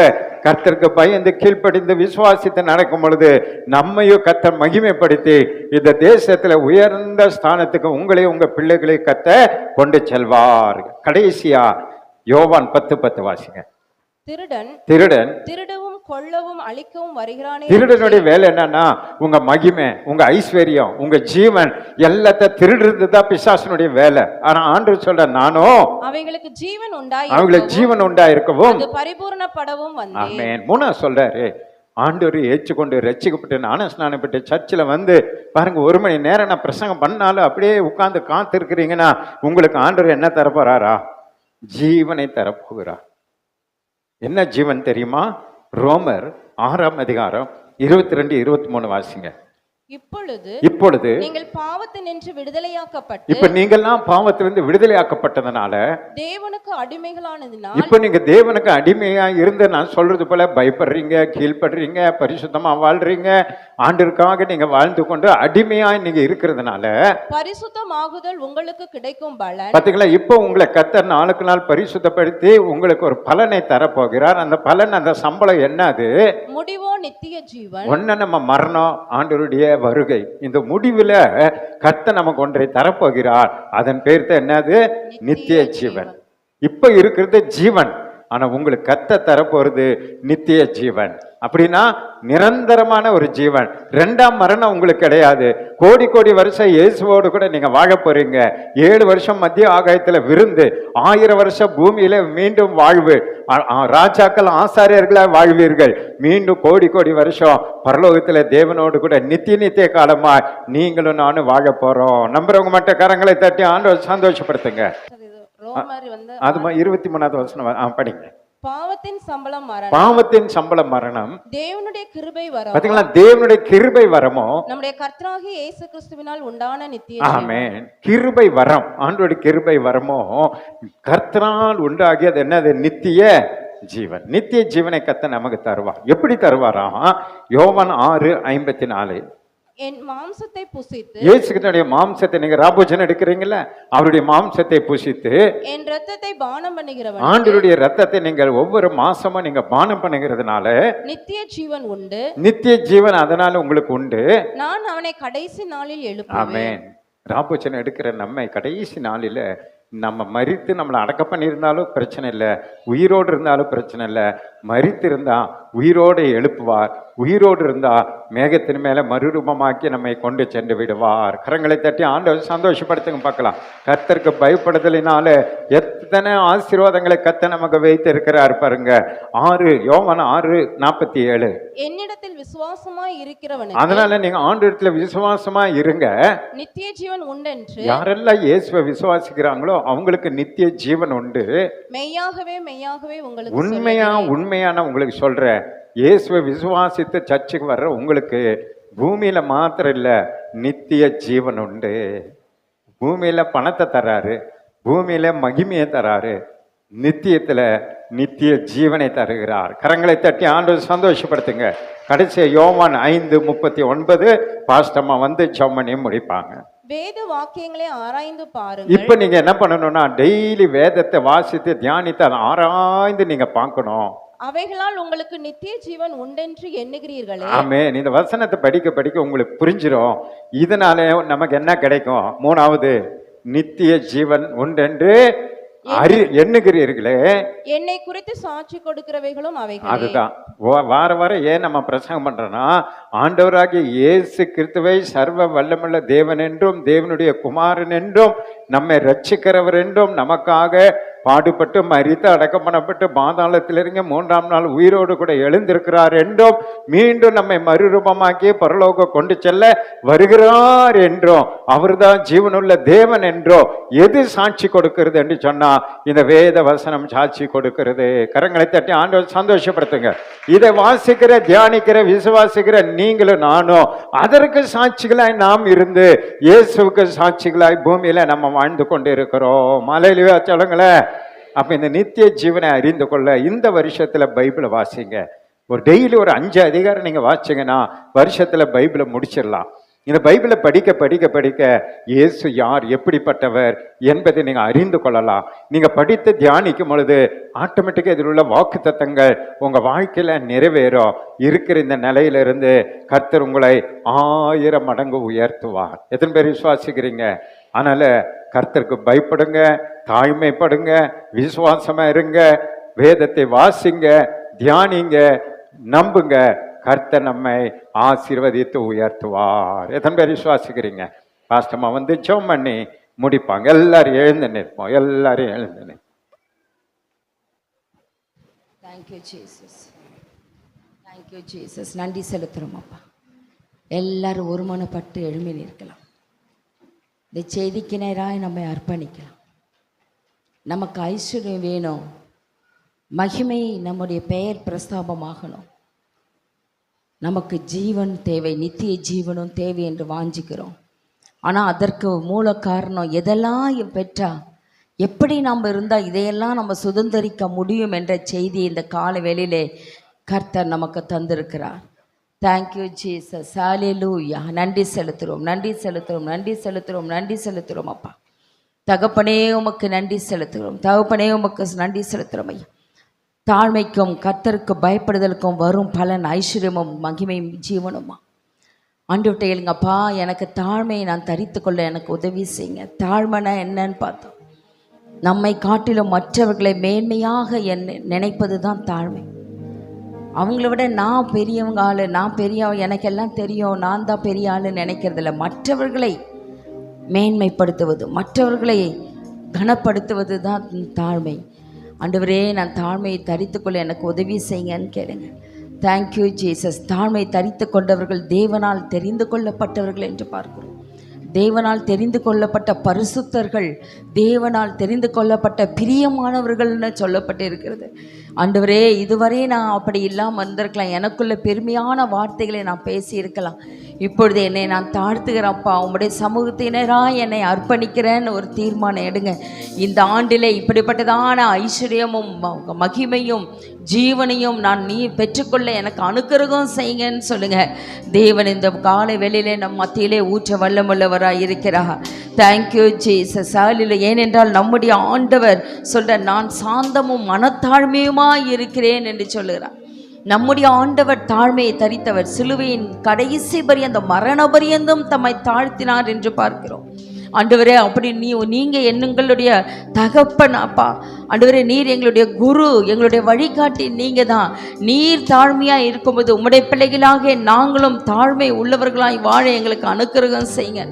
கர்த்தருக்கு பயந்து கீழ்ப்படிந்து விசுவாசித்து நடக்கும் பொழுது நம்மையும் கர்த்தர் மகிமைப்படுத்தி இந்த தேசத்துல உயர்ந்த ஸ்தானத்துக்கு உங்களையும் உங்க பிள்ளைகளை கர்த்தர் கொண்டு செல்வார். கடைசியா யோவான் 10:10 வாசிங்க. திருடன் திருடவும் கொல்லவும் அழிக்கவும் வருகிறானே. திருடனுடைய வேலை என்னன்னா, உங்க மகிமை, உங்க ஐஸ்வர்யம், உங்க ஜீவன் எல்லாத்தையும் திருடுறதுதான் பிசாசனுடைய வேலை. ஆனா ஆண்டவர் சொல்ற, நானோ அவைகளுக்கு ஜீவன் உண்டாயிருக்கவும் பரிபூர்ணப்படவும் வந்தேன். ஆமென். மூணாவது சொல்றாரு, ஆண்டவர் ஏற்றுக்கொண்டு ரட்சிக்கப்பட்டு ஞான ஸ்நானம் பெற்று சர்ச்சில் வந்து பாருங்க, 1 மணி நேரம் நான் பிரசங்கம் பண்ணாலும் அப்படியே உட்கார்ந்து காத்து இருக்கிறீங்கன்னா உங்களுக்கு ஆண்டவர் என்ன தரப்போறாரா? ஜீவனை தரப்போகிறார். என்ன ஜீவன் தெரியுமா? ரோமர் 6:22-23 வாசிங்க. இப்பொழுது நீங்கள் பாவத்தினின்று விடுதலையாக்கப்பட்டு இப்ப நீங்கெல்லாம் பாவத்திலிருந்து விடுதலையாக்கப்பட்டதுனால தேவனுக்கு அடிமைகளானதினால் இப்ப நீங்க தேவனுக்கு அடிமையா இருந்து நான் சொல்றது போல பயப்படுறீங்க, கீழ்ப்படுறீங்க, பரிசுத்தமா வாழ்றீங்க, ஆண்டிற்காக நீங்க வாழ்ந்து கொண்டு அடிமையா நீங்க இருக்கிறதுனால பரிசுத்தமாகுதல் உங்களுக்கு கிடைக்கும் பலன். பாத்தீங்களா, இப்போ உங்களை கர்த்தர் நாளுக்கு நாள் பரிசுத்தப்படுத்தி உங்களுக்கு ஒரு பலனை தரப்போகிறார். அந்த பலன், அந்த சம்பளம் என்னது? முடிவோ நித்திய ஜீவன். ஒன்னு நம்ம மரணம், ஆண்டவருடைய வருகை. இந்த முடிவுல கர்த்தர் நமக்கு ஒன்றை தரப்போகிறார். அதன் பேர் தான் என்னது? நித்திய ஜீவன். இப்ப இருக்கிறது ஜீவன், ஆனா உங்களுக்கு கர்த்தர் தரப்போறது நித்திய ஜீவன். அப்படின்னா நிரந்தரமான ஒரு ஜீவன். இரண்டாம் மரணம் உங்களுக்கு கிடையாது. கோடி கோடி வருஷம் இயேசுவோடு கூட நீங்க வாழ போறீங்க. 7 வருஷம் மத்திய ஆகாயத்துல விருந்து, 1000 வருஷம் பூமியில மீண்டும் வாழ்வு, ராஜாக்கள் ஆசாரியர்களா வாழ்வீர்கள். மீண்டும் கோடி கோடி வருஷம் பரலோகத்துல தேவனோடு கூட நித்திய காலமா நீங்களும் நானும் வாழ போறோம். நம்புறவங்க மட்டும் கரங்களை தட்டி ஆண்டவர் சந்தோஷப்படுத்துங்க. அது 23வது வசனம் படிங்க. பாவத்தின் சம்பளம் மரணம். பாவத்தின் சம்பளம் மரணம். தேவனுடைய கிருபை வரம். பாத்தீங்களா, தேவனுடைய கிருபை வரமோ நம்முடைய கர்த்தராகிய இயேசு கிறிஸ்துவினால் உண்டான நித்திய ஜீவன். ஆமென். கிருபை வரம், ஆண்டவருடைய கிருபை வரமோ கர்த்தரால் உண்டாகி அது என்னது? நித்திய ஜீவன். நித்திய ஜீவனை கர்த்தர் நமக்கு தருவார். எப்படி தருவாராம்? யோவான் 6:54. என் மாம்சத்தை புசித்து, இயேசுவினுடைய மாம்சத்தை நீங்க ராபோஜன் எடுக்கிறீங்கல்ல, அவருடைய மாம்சத்தை புசித்து என் இரத்தத்தை பானம் பண்ணுகிறவன், ஆண்டவருடைய இரத்தத்தை நீங்கள் ஒவ்வொரு மாசமும் நீங்க பானம் பண்ணுகிறதுனால நித்திய ஜீவன் உண்டு. நித்திய ஜீவன் அதனால உங்களுக்கு உண்டு. நான் அவனை கடைசி நாளில் எழுப்புவேன். ஆமென். ராபோஜன் எடுக்கிற நம்மை கடைசி நாளில நம்ம மரித்து நம்மளை அடக்க பண்ணியிருந்தாலும் பிரச்சனை இல்லை, உயிரோடு இருந்தாலும் பிரச்சனை இல்லை. மரித்து இருந்தா உயிரோடு எழுப்புவார், உயிரோடு இருந்தா மேகத்தின் மேல மறுரூபமாக்கி நம்மை கொண்டு சென்று விடுவார். கரங்களை தட்டி ஆண்டவர் சந்தோஷப்படுத்துங்க பார்க்கலாம். கர்த்தருக்கு பயப்படுதலினால எத்தனை ஆசீர்வாதங்களை கர்த்தர் நமக்கு வைத்து இருக்கிறார் பாருங்க. யோவான் 6:47. என்னிடத்தில் விசுவாசமாய் இருக்கிறவன், அதனால நீங்க ஆண்டவரிடத்துல விசுவாசமா இருங்க, நித்திய ஜீவன் உண்டென்று. யாரெல்லாம் இயேசுவை விசுவாசிக்கிறாங்களோ அவங்களுக்கு நித்திய ஜீவன் உண்டு. மெய்யாகவே மெய்யாகவே உங்களுக்கு உண்மையான உங்களுக்கு சொல்றேன், இயேசுவை விசுவாசித்து சர்ச்சுக்கு வர்ற உங்களுக்கு பூமியில மாத்திரம் இல்ல, நித்திய ஜீவன் உண்டு. பூமியில பணத்தை தராரு, பூமியில மகிமையை தராரு, நித்தியத்துல நித்திய ஜீவனை தருகிறார். கரங்களை தட்டி ஆண்டவர் சந்தோஷப்படுத்துங்க. கடைசி யோவான் 5:39 பாஸ்டம்மா வந்து ஜெபம் முடிப்பாங்க. வேத வாக்கியங்களை ஆராய்ந்து பாருங்க. இப்ப நீங்க என்ன பண்ணணும்னா டெய்லி வேதத்தை வாசித்து தியானித்து அதை ஆராய்ந்து நீங்க பார்க்கணும். அவைகளால் உங்களுக்கு நித்திய ஜீவன் உண்டென்று எண்ணுகிறீர்களே. ஆமென். இந்த வசனத்தை படிக்க படிக்க உங்களுக்கு புரிஞ்சிடும். இதனால நமக்கு என்ன கிடைக்கும்? 3வது, நித்திய ஜீவன் உண்டென்று எண்ணுகிறீர்களே. என்னை குறித்து சாட்சி கொடுக்கிறவைகளும் அவைகள். அதுதான் வாரம் ஏன் நம்ம பிரசங்கம் பண்றோம்னா, ஆண்டவராகிய இயேசு கிறிஸ்துவை சர்வ வல்லமுள்ள தேவன் என்றும் தேவனுடைய குமாரன் என்றும் நம்மை ரட்சிக்கிறவர் என்றும் நமக்காக பாடுபட்டு மரித்து அடக்கம் பண்ணப்பட்டு பாதாளத்திலிருந்து 3ஆம் நாள் உயிரோடு கூட எழுந்திருக்கிறார் என்றும் மீண்டும் நம்மை மறுரூபமாக்கி பரலோகம் கொண்டு செல்ல வருகிறார் என்றும் அவர்தான் ஜீவனுள்ள தேவன் என்றோ எது சாட்சி கொடுக்கிறது என்று சொன்னா இந்த வேத வசனம் சாட்சி கொடுக்கிறது. கரங்களை தட்டி ஆண்டவர் சந்தோஷப்படுத்துங்க. இதை வாசிக்கிற, தியானிக்கிற, விசுவாசிக்கிற நீங்களும் நானும் அதற்கு சாட்சிகளாய் நாம் இருந்து இயேசுவுக்கு சாட்சிகளாய் பூமியில நம்ம வாழ்ந்து கொண்டு இருக்கிறோம். மலையிலேயே சொல்லுங்களேன். அப்ப இந்த நித்திய ஜீவனை அறிந்து கொள்ள இந்த வருஷத்துல பைபிளை வாசிங்க. ஒரு டெய்லி ஒரு 5 அதிகாரம் நீங்க வாசிங்கன்னா வருஷத்துல பைபிளை முடிச்சிடலாம். இந்த பைபிளை படிக்க படிக்க படிக்க இயேசு யார், எப்படிப்பட்டவர் என்பதை நீங்க அறிந்து கொள்ளலாம். நீங்க படித்து தியானிக்கும் பொழுது ஆட்டோமேட்டிக்கா இதில் உள்ள வாக்கு தத்தங்கள் உங்க வாழ்க்கையில நிறைவேறும். இருக்கிற இந்த நிலையிலிருந்து கர்த்தர் உங்களை 1000 மடங்கு உயர்த்துவார். எத்தனை பேர் விசுவாசிக்கிறீங்க? அதனால கர்த்தருக்கு பயப்படுங்க, தாழ்மைப்படுங்க, விசுவாசமா இருங்க, வேதத்தை வாசிங்க, தியானிங்க, நம்புங்க. கர்த்தர் நம்மை ஆசீர்வதித்து உயர்த்துவார். எத்தனை பேர் விசுவாசிக்கிறீங்க? பாஸ்டமா வந்து ஜெபம் பண்ணி முடிப்பாங்க. எல்லாரும் எழுந்து நிற்போம். எல்லாரும் எழுந்து நிற்போம். Thank you Jesus, thank you Jesus. நன்றி செலுத்துறோம் அப்பா. எல்லாரும் ஒருமனப்பட்டு எழும்பி நிற்கலாம். இந்த செய்திக்கு நேராக நம்மை அர்ப்பணிக்கலாம். நமக்கு ஐஸ்வர்யம் வேணும், மகிமை நம்முடைய பெயர் பிரஸ்தாபமாகணும். நமக்கு ஜீவன் தேவை, நித்திய ஜீவனும் தேவை என்று வாஞ்சிக்கிறோம். ஆனால் அதற்கு மூல காரணம் எதெல்லாம் பெற்றா எப்படி நாம் இருந்தால் இதையெல்லாம் நம்ம சுதந்திரிக்க முடியும் என்ற செய்தி இந்த கால வேளையிலே கர்த்தர் நமக்கு தந்திருக்கிறார். Thank you Jesus. ஹல்லேலூயா. நன்றி செலுத்துகிறோம், நன்றி செலுத்துகிறோம், நன்றி செலுத்துகிறோம், நன்றி செலுத்துகிறோம் அப்பா. தகப்பனே உமக்கு நன்றி செலுத்துகிறோம், தகப்பனே உமக்கு நன்றி செலுத்துகிறோம் ஐயா. தாழ்மைக்கும் கர்த்தருக்கு பயப்படுதலுக்கும் வரும் பலன் ஐஸ்வர்யமும் மகிமையும் ஜீவனுமா. ஆண்டவர்கிட்ட கேளுங்கப்பா, எனக்கு தாழ்மையை நான் தரித்து கொள்ள எனக்கு உதவி செய்யுங்க. தாழ்மைனா என்னன்னு பார்த்தோம். நம்மை காட்டிலும் மற்றவர்களை மேன்மையாக நினைப்பது தான் தாழ்மை. அவங்கள விட நான் பெரியவங்க ஆள், நான் பெரிய, எனக்கெல்லாம் தெரியும், நான் தான் பெரிய ஆளுன்னு நினைக்கிறதில்ல. மற்றவர்களை மேன்மைப்படுத்துவது, மற்றவர்களை கனப்படுத்துவது தான் தாழ்மை. ஆண்டவரே, நான் தாழ்மையை தரித்துக்கொள்ள எனக்கு உதவி செய்யுங்கன்னு கேளுங்க. Thank you Jesus. தாழ்மை தரித்து கொண்டவர்கள் தேவனால் தெரிந்து கொள்ளப்பட்டவர்கள் என்று பார்க்கிறோம். தேவனால் தெரிந்து கொள்ளப்பட்ட பரிசுத்தர்கள், தேவனால் தெரிந்து கொள்ளப்பட்ட பிரியமானவர்கள்னு சொல்லப்பட்டிருக்கிறது. ஆண்டவரே, இதுவரை நான் அப்படி இல்லாமல் வந்திருக்கலாம், எனக்குள்ள பெருமையான வார்த்தைகளை நான் பேசியிருக்கலாம். இப்பொழுது என்னை நான் தாழ்த்துகிறேன்ப்பா, உங்களுடைய சமூகத்தினராக என்னை அர்ப்பணிக்கிறேன்னு ஒரு தீர்மானம் எடுங்க. இந்த ஆண்டிலே இப்படிப்பட்டதான ஐஸ்வர்யமும் மகிமையும் ஜீவனையும் நான் பெற்றுக்கொள்ள எனக்கு அனுக்கிரகம் செய்யுங்கன்னு சொல்லுங்க. தேவன் இந்த காலை வெளியிலே நம் மத்தியிலே ஊற்ற வல்லமுள்ளவராக இருக்கிறார். Thank you Jesus. ஹல்லேலூயா. ஏனென்றால் நம்முடைய ஆண்டவர் சொல்ற, நான் சாந்தமும் மனத்தாழ்மையுமாய் இருக்கிறேன் என்று சொல்லுகிறார். நம்முடைய ஆண்டவர் தாழ்மையை தரித்தவர். சிலுவையின் கடைசி பரியந்த மரண பரியந்தம் தம்மை தாழ்த்தினார் என்று பார்க்கிறோம். ஆண்டவரே, அப்படி நீங்கள் எங்களுடைய தகப்பன் அப்பா. ஆண்டவரே, நீர் எங்களுடைய குரு, எங்களுடைய வழிகாட்டி நீங்கள் தான். நீர் தாழ்மையாக இருக்கும்போது உம்முடைய பிள்ளைகளாக நாங்களும் தாழ்மை உள்ளவர்களாய் வாழ எங்களுக்கு அனுக்கிரகம் செய்யுங்க.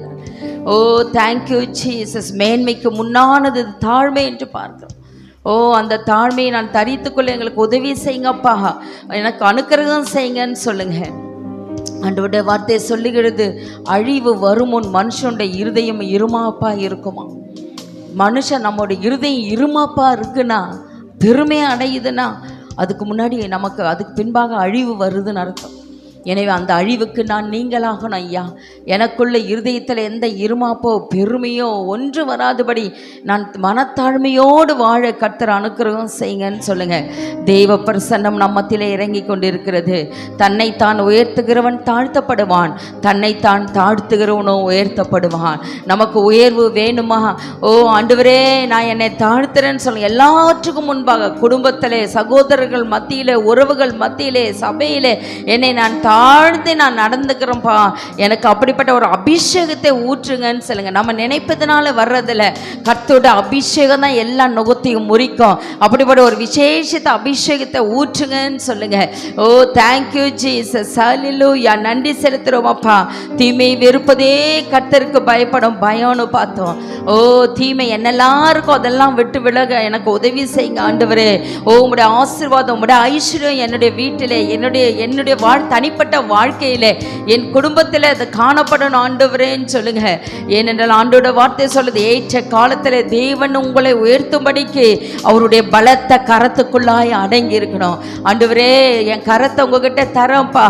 ஓ தேங்க்யூ ஜீசஸ். மேன்மைக்கு முன்னானது தாழ்மை என்று பார்க்கிறோம். ஓ, அந்த தாழ்மையை நான் தரித்துக்கொள்ள எங்களுக்கு உதவி செய்யுங்கப்பா, எனக்கு அனுக்கிரகம் செய்யுங்கன்னு சொல்லுங்க. ஆண்டவருடைய வார்த்தை சொல்லுகிறது, அழிவு வரும் முன் மனுஷனுடைய இருதயம் இருமாப்பா இருக்குமா. மனுஷன் நம்மளுடைய இருதயம் இருமாப்பா இருக்குன்னா, பெருமையை அடையுதுன்னா, அதுக்கு முன்னாடி நமக்கு அதுக்கு பின்பாக அழிவு வருதுன்னு அர்த்தம். எனவே அந்த அழிவுக்கு நான் நீங்களாகணும் ஐயா. எனக்குள்ள இருதயத்தில் எந்த இருமாப்போ பெருமையோ ஒன்று வராதபடி நான் மனத்தாழ்மையோடு வாழ கர்த்தர் அனுக்கிரகம் செய்யுங்கன்னு சொல்லுங்க. தெய்வ பிரசன்னம் நம்மத்திலே இறங்கி கொண்டிருக்கிறது. தன்னைத்தான் உயர்த்துகிறவன் தாழ்த்தப்படுவான், தன்னைத்தான் தாழ்த்துகிறவனோ உயர்த்தப்படுவான். நமக்கு உயர்வு வேணுமா? ஓ ஆண்டவரே, நான் என்னை தாழ்த்துறேன்னு சொல்லுங்க. எல்லாற்றுக்கும் முன்பாக குடும்பத்திலே, சகோதரர்கள் மத்தியிலே, உறவுகள் மத்தியிலே, சபையிலே என்னை நான் தாழ்ந்து நான் நடந்துக்கிறேன்ப்பா, எனக்கு அப்படிப்பட்ட ஒரு அபிஷேகத்தை ஊற்றுங்கன்னு சொல்லுங்க. நம்ம நினைப்பதனால வர்றதில்ல, கர்த்தரோட அபிஷேகம் தான் எல்லா நுகத்தையும் முறிக்கும். அப்படிப்பட்ட ஒரு விசேஷத்தை அபிஷேகத்தை ஊற்றுங்கன்னு சொல்லுங்க. ஓ தேங்க்யூ ஜீசஸ். ஹல்லேலூயா. நன்றி செலுத்துறோம் அப்பா. தீமை வெறுப்பதே கர்த்தருக்கு பயப்படும் பயம்னு பார்த்தோம். ஓ, தீமை என்னெல்லாம் இருக்கோ அதெல்லாம் விட்டு விலக எனக்கு உதவி செய்யுங்க ஆண்டவரே. ஓ, உங்களுடைய ஆசீர்வாதம், உங்களுடைய ஐஸ்வர்யம் என்னுடைய வீட்டிலே, என்னுடைய தனிப்பட்ட வாழ்க்கையிலே, என் குடும்பத்தில் அது காணப்படணும் ஆண்டவரேன்னு சொல்லுங்க. ஏனென்றால் ஆண்டோட வார்த்தை சொல்லுது, ஏற்ற காலத்தில் தேவன் உங்களை உயர்த்தும்படிக்கு அவருடைய பலத்த கரத்துக்குள்ளாய் அடங்கி இருக்கணும். ஆண்டவரே, என் கரத்தை உங்ககிட்ட தரப்பா.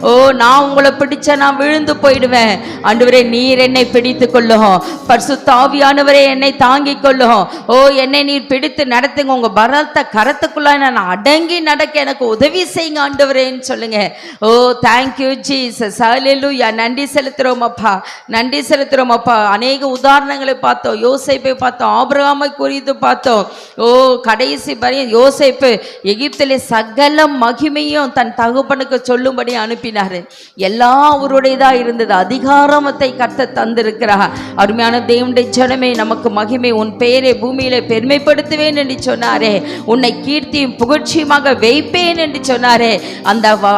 ஓ, நான் உங்களை பிடிச்சா நான் விழுந்து போயிடுவேன். ஆண்டவரே, நீர் என்னை பிடித்து கொள்ளும். பரிசுத்த ஆவியானவரே என்னை தாங்கிக் கொள்ளும். ஓ, என்னை நீர் பிடித்து நடத்துங்க. உங்க பலத்த கரத்துக்குள்ளாய் நான் அடங்கி நடக்க எனக்கு உதவி செய்யுங்க ஆண்டவரேன்னு சொல்லுங்க. ஓ தேங்க்யூ ஜீசஸ். ஹல்லேலூயா. நன்றி செலுத்துறோம் அப்பா, நன்றி செலுத்துறோம் அப்பா. அநேக உதாரணங்களை பார்த்தோம். யோசேப்பை பார்த்தோம், ஆபிரகாமை குறித்து பார்த்தோம். ஓ, கடைசி வரையும் யோசேப்பு எகிப்திலே சகல மகிமையும் தன் தகப்பனுக்கு சொல்லும்படி அனுப்பினார். எல்லாம் அவருடையதாக இருந்தது. அதிகாரத்தை கர்த்தர் தந்திருக்கிறார். அருமையான தேவனுடைய ஜனமே, நமக்கு மகிமை உன் பெயரை பூமியிலே பெருமைப்படுத்துவேன் என்று சொன்னாரே, உன்னை கீர்த்தியும் புகழ்ச்சியுமாக வைப்பேன் என்று சொன்னாரே.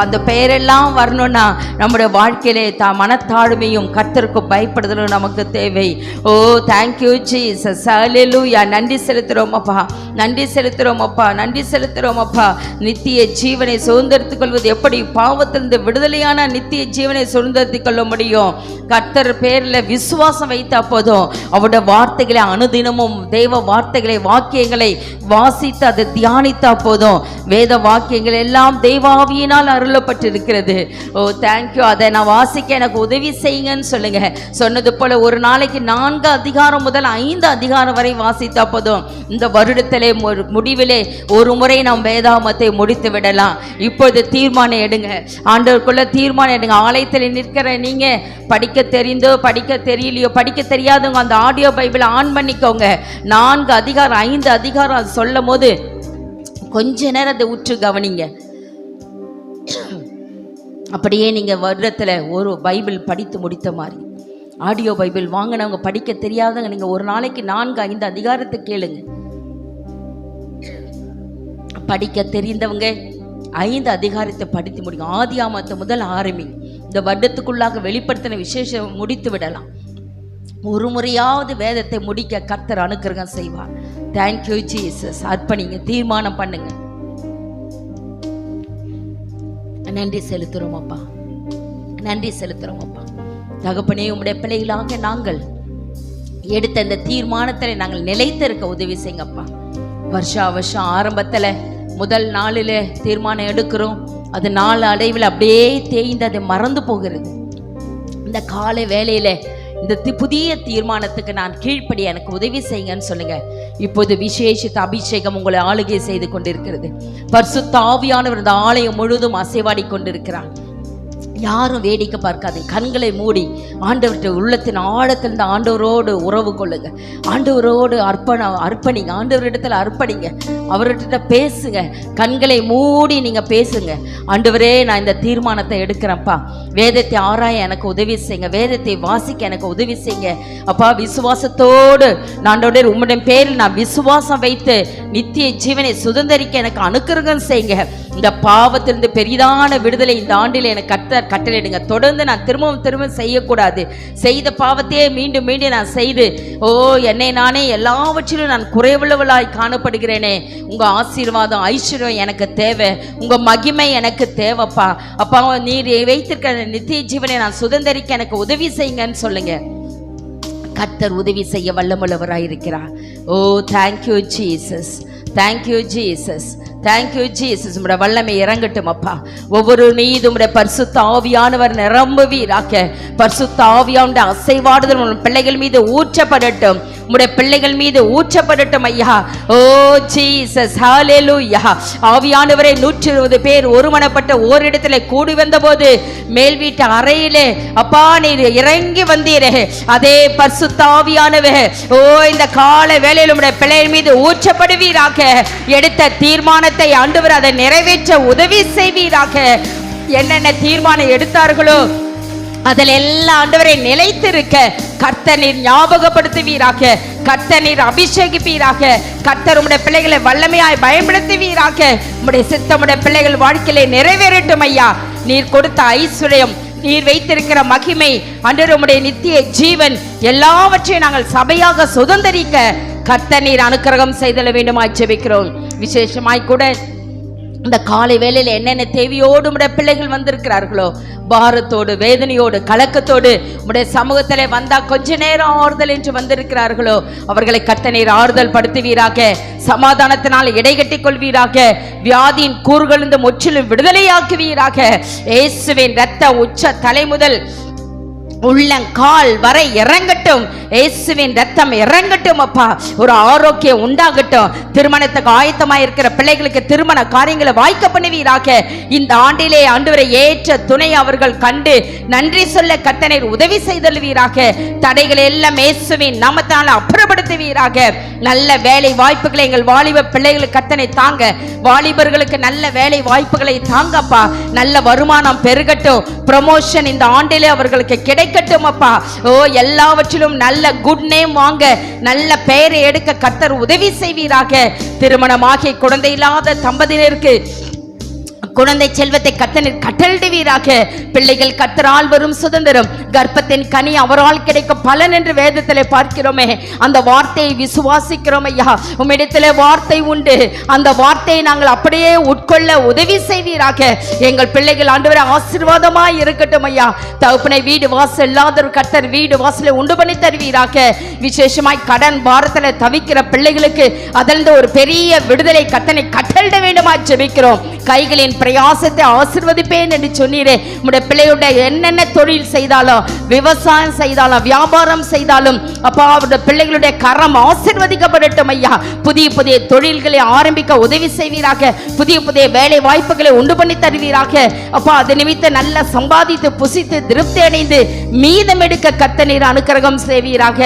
அந்த பெயரெல்லாம் வரணும்னா நம்முடைய வாழ்க்கையிலே மனத்தாழ்மையும் கர்த்தருக்கு பயப்படுதலும் நமக்கு தேவை. ஓ தேங்க்யூ ஜீசஸ். ஹல்லேலூயா. நன்றி செலுத்துறோம் அப்பா, நன்றி செலுத்துறோம் அப்பா, நன்றி செலுத்துறோம் அப்பா. நித்திய ஜீவனை சுதந்திரத்துக் கொள்வது எப்படி? பாவத்திலிருந்து விடுதலையான நித்திய ஜீவனை சுதந்திரத்துக் கொள்ள முடியும். கர்த்தர் பேரில் விசுவாசம் வைத்தா போதும். அவருடைய வார்த்தைகளை அனுதினமும், தேவ வார்த்தைகளை, வாக்கியங்களை வாசித்து அதை தியானித்தா போதும். வேத வாக்கியங்கள் எல்லாம் தெய்வாவியினால் அருளப்பட்டிருக்கிறது. ஓ தேங்க்யூ. அதை நான் வாசிக்க எனக்கு உதவி செய்யுங்கன்னு சொல்லுங்க. சொன்னது போல ஒரு நாளைக்கு 4 அதிகாரம் முதல் 5 அதிகாரம் வரை வாசித்தா போதும். இந்த வருடத்திலே முடிவிலே ஒரு முறை நாம் வேதாமத்தை முடித்து விடலாம். இப்பொழுது தீர்மானம் எடுங்க, ஆண்டவருக்குள்ள தீர்மானம் எடுங்க. ஆலயத்தில் நிற்கிற நீங்க படிக்க தெரிந்தோ படிக்க தெரியலையோ, படிக்க தெரியாதவங்க அந்த ஆடியோ பைபிளை ஆன் பண்ணிக்கோங்க. 4 அதிகாரம் 5 அதிகாரம் அது சொல்லும் போது கொஞ்ச நேரம் அதை உற்று கவனிங்க. அப்படியே நீங்க வருடத்துல ஒரு பைபிள் படித்து முடித்த மாதிரி. ஆடியோ பைபிள் வாங்கினவங்க, படிக்க தெரியாதவங்க, நீங்க ஒரு நாளைக்கு 4-5 அதிகாரத்தை கேளுங்க. படிக்க தெரிந்தவங்க 5 அதிகாரத்தை படித்து முடியும். ஆதியாமத்தை முதல் ஆரம்பி. இந்த வருடத்துக்குள்ளாக வெளிப்படுத்தின விசேஷம் முடித்து விடலாம். ஒரு முறையாவது வேதத்தை முடிக்க கர்த்தர் அனுக்கிரகம் செய்வார். Thank you Jesus. அர்ப்பணிங்க, தீர்மானம் பண்ணுங்க. நன்றி செலுத்துறோம் அப்பா, நன்றி செலுத்துறோம் அப்பா. தகப்பனே, உம்முடைய பிள்ளைகளாக நாங்கள் எடுத்த இந்த தீர்மானத்தில் நாங்கள் நிலைத்திருக்க உதவி செய்யுங்கப்பா. வருஷம் ஆரம்பத்தில் முதல் நாளில் தீர்மானம் எடுக்கிறோம், அது நாள் அடைவில் அப்படியே தேய்ந்து அதை மறந்து போகிறது. இந்த காலை வேளையில இந்த புதிய தீர்மானத்துக்கு நான் கீழ்ப்படி எனக்கு உதவி செய்யுங்கன்னு சொல்லுங்க. இப்போது விசேஷித்த அபிஷேகம் உங்களை ஆளுகை செய்து கொண்டிருக்கிறது. பரிசுத்த ஆவியானவர் இந்த ஆலயம் முழுதும் அசைவாடி கொண்டிருக்கிறார். யாரும் வேடிக்கை பார்க்காதீங்க. கண்களை மூடி ஆண்டவர்கிட்ட உள்ளத்தின் ஆழத்திலிருந்து ஆண்டவரோடு உறவு கொள்ளுங்க. ஆண்டவரோடு அர்ப்பணிங்க. ஆண்டவரிடத்துல அர்ப்பணிங்க. அவர்கிட்ட பேசுங்க. கண்களை மூடி நீங்க பேசுங்க. ஆண்டவரே, நான் இந்த தீர்மானத்தை எடுக்கிறேன்ப்பா. வேதத்தை ஆராய எனக்கு உதவி செய்யுங்க. வேதத்தை வாசிக்க எனக்கு உதவி செய்யுங்க அப்பா. விசுவாசத்தோடு ஆண்டவரே, உம்முடைய பேரில் நான் விசுவாசம் வைத்து நித்திய ஜீவனை சுதந்தரிக்க எனக்கு அனுக்கிரகம் செய்யுங்க. இந்த பாவத்திலிருந்து பெரிதான விடுதலை இந்த ஆண்டில் எனக்கு கட்டளையிடுங்க. தொடர்ந்து நான் திரும்பவும் செய்யக்கூடாது. செய்த பாவத்தையே மீண்டும் மீண்டும் நான் செய்து என்னை நானே எல்லாவற்றிலும் நான் குறைவுள்ளவளாய் காணப்படுகிறேனே. உங்க ஆசீர்வாதம் ஐஸ்வர்யம் எனக்கு தேவை. உங்க மகிமை எனக்கு தேவைப்பா. அப்பா, நீர் வைத்திருக்கிற நித்திய ஜீவனை நான் சுதந்தரிக்க எனக்கு உதவி செய்யுங்கன்னு சொல்லுங்க. கர்த்தர் உதவி செய்ய வல்லமுள்ளவராயிருக்கிறார். Oh thank you Jesus, thank you Jesus, thank you Jesus. உம்முடைய வல்லமை இறங்கட்டும் அப்பா. ஒவ்வொரு மீது உம்முடைய பரிசுத்த ஆவியானவர் நிரம்புவீராக. பரிசுத்த ஆவியானுடைய அசைவாடுதல் உன் பிள்ளைகள் மீது ஊற்றப்படட்டும். உம்முடைய பிள்ளைகள் மீது ஊற்றப்படட்டும் ஐயா. ஓ ஜீசஸ், ஹல்லேலூயா. ஆவியானவரே, 120 பேர் ஒருமனப்பட்ட ஓரிடத்துல கூடி வந்த போது மேல் வீட்டு அறையிலே அப்பா நீர் இறங்கி வந்தீரே, அதே பரிசுத்த ஆவியானவர் இந்த கால வேளையில் உம்முடைய பிள்ளைகள் மீது ஊற்றப்படுவீராக. எடுத்த தீர்மானத்தை ஆண்டவர் அதை நிறைவேற்ற உதவி செய்வீராக. என்னென்ன தீர்மானம் எடுத்தார்களோ அதில் எல்லாம் ஆண்டவரை நிலைத்திருக்க கர்த்தர் நீர் ஞாபகப்படுத்துவீராக. கர்த்தர் நீர் அபிஷேகிப்பீராக. கர்த்தர் உம்முடைய பிள்ளைகளை வல்லமையாய் பயன்படுத்துவீராக. உம்முடைய சித்தம் உம்முடைய பிள்ளைகள் வாழ்க்கையிலே நிறைவேறட்டும் ஐயா. நீர் கொடுத்த ஐஸ்வர்யம், நீர் வைத்திருக்கிற மகிமை, ஆண்டவரே உம்முடைய நித்திய ஜீவன் எல்லாவற்றையும் நாங்கள் சபையாக சுதந்தரிக்க கர்த்தர் நீர் அனுக்கிரகம் செய்தல வேண்டுமாய் ஜெபிக்கிறோம். விசேஷமாய் கூட இந்த காலை வேளையில் என்னென்ன தேவையோடு உடைய பிள்ளைகள் வந்திருக்கிறார்களோ, பாரத்தோடு வேதனையோடு கலக்கத்தோடு உடைய சமூகத்திலே வந்தா கொஞ்ச நேரம் ஆறுதல் என்று வந்திருக்கிறார்களோ, அவர்களை கர்த்தர் நீர் ஆறுதல் படுத்துவீராக. சமாதானத்தினால் இடைகட்டிக் கொள்வீராக. வியாதியின் கூறுகளிலிருந்து முற்றிலும் விடுதலையாக்குவீராக. இயேசுவின் இரத்த உச்ச தலை முதல் உள்ளங்கால் வரை இறங்கட்டும். இயேசுவின் ரத்தம் இறங்கட்டும் அப்பா. ஒரு ஆரோக்கியம் உண்டாகட்டும். திருமணத்துக்கு ஆயத்தமாய் இருக்கிற பிள்ளைகளுக்கு திருமண காரியங்களை வாய்க்க பண்ணுவீராக. இந்த ஆண்டிலே ஆண்டவரை ஏற்ற துணை அவர்கள் கண்டு நன்றி சொல்ல கர்த்தர் உதவி செய்தல்வீராக. தடைகளை எல்லாம் இயேசுவின் நாமத்தால் அப்புறப்படுத்துவீராக. நல்ல வேலை வாய்ப்புகளை எங்கள் வாலிப பிள்ளைகளுக்கு கர்த்தரை தாங்க. வாலிபர்களுக்கு நல்ல வேலை வாய்ப்புகளை தாங்கப்பா. நல்ல வருமானம் பெருகட்டும். ப்ரமோஷன் இந்த ஆண்டிலே அவர்களுக்கு கிடைக்கட்டும் அப்பா. எல்லாவற்றிலும் நல்ல குட் நேம் வாங்க, நல்ல பெயரை எடுக்க கர்த்தர் உதவி செய்வீராக. திருமணமாகி குழந்தை இல்லாத தம்பதியினருக்கு குழந்தை செல்வத்தை கர்த்தர் கட்டளிடுவீராக. பிள்ளைகள் கர்த்தரால் வரும் சுதந்திரம், கர்ப்பத்தின் கனி அவரால் கிடைக்கும் பலன் என்று வேதத்திலே பார்க்கிறோமே. அந்த வார்த்தையை விசுவாசிக்கிறோம் ஐயா. உம்மிடத்திலே வார்த்தை உண்டு. அந்த வார்த்தையை நாங்கள் அப்படியே உட்கொள்ள உதவி செய்வீராக. எங்கள் பிள்ளைகள் ஆண்டவரே ஆசீர்வாதமாய் இருக்கட்டும் ஐயா. தகப்பனை வீடு வாசல் இல்லாத கர்த்தர் வீடு வாசலை உண்டு பண்ணி தருவீராக. விசேஷமாய் கடன் பாரத்தில் தவிக்கிற பிள்ளைகளுக்கு அதிலிருந்து ஒரு பெரிய விடுதலை கர்த்தரை கட்டளிட வேண்டுமா ஜெபிக்கிறோம். கைகளின் பிள்ளைகளின் பிரயாசத்தை ஆசீர்வதிப்பேன் என்று சொன்னீரே. உம்முடைய பிள்ளையுடைய என்னென்ன தொழில் செய்தாலும், விவசாயம் செய்தாலும், வியாபாரம் செய்தாலும் அப்பா அவருடைய பிள்ளைகளுடைய கரம் ஆசீர்வதிக்கப்படட்டும் ஐயா. புதிய புதிய தொழில்களை ஆரம்பிக்க உதவி செய்வீராக. புதிய புதிய வேலை வாய்ப்புகளை உண்டு பண்ணி தருவீராக அப்பா. அது நிமித்த நல்ல சம்பாதித்து புசித்து திருப்தி அடைந்து மீதம் எடுக்க கர்த்தர் நீர் அனுக்கிரகம் செய்வீராக.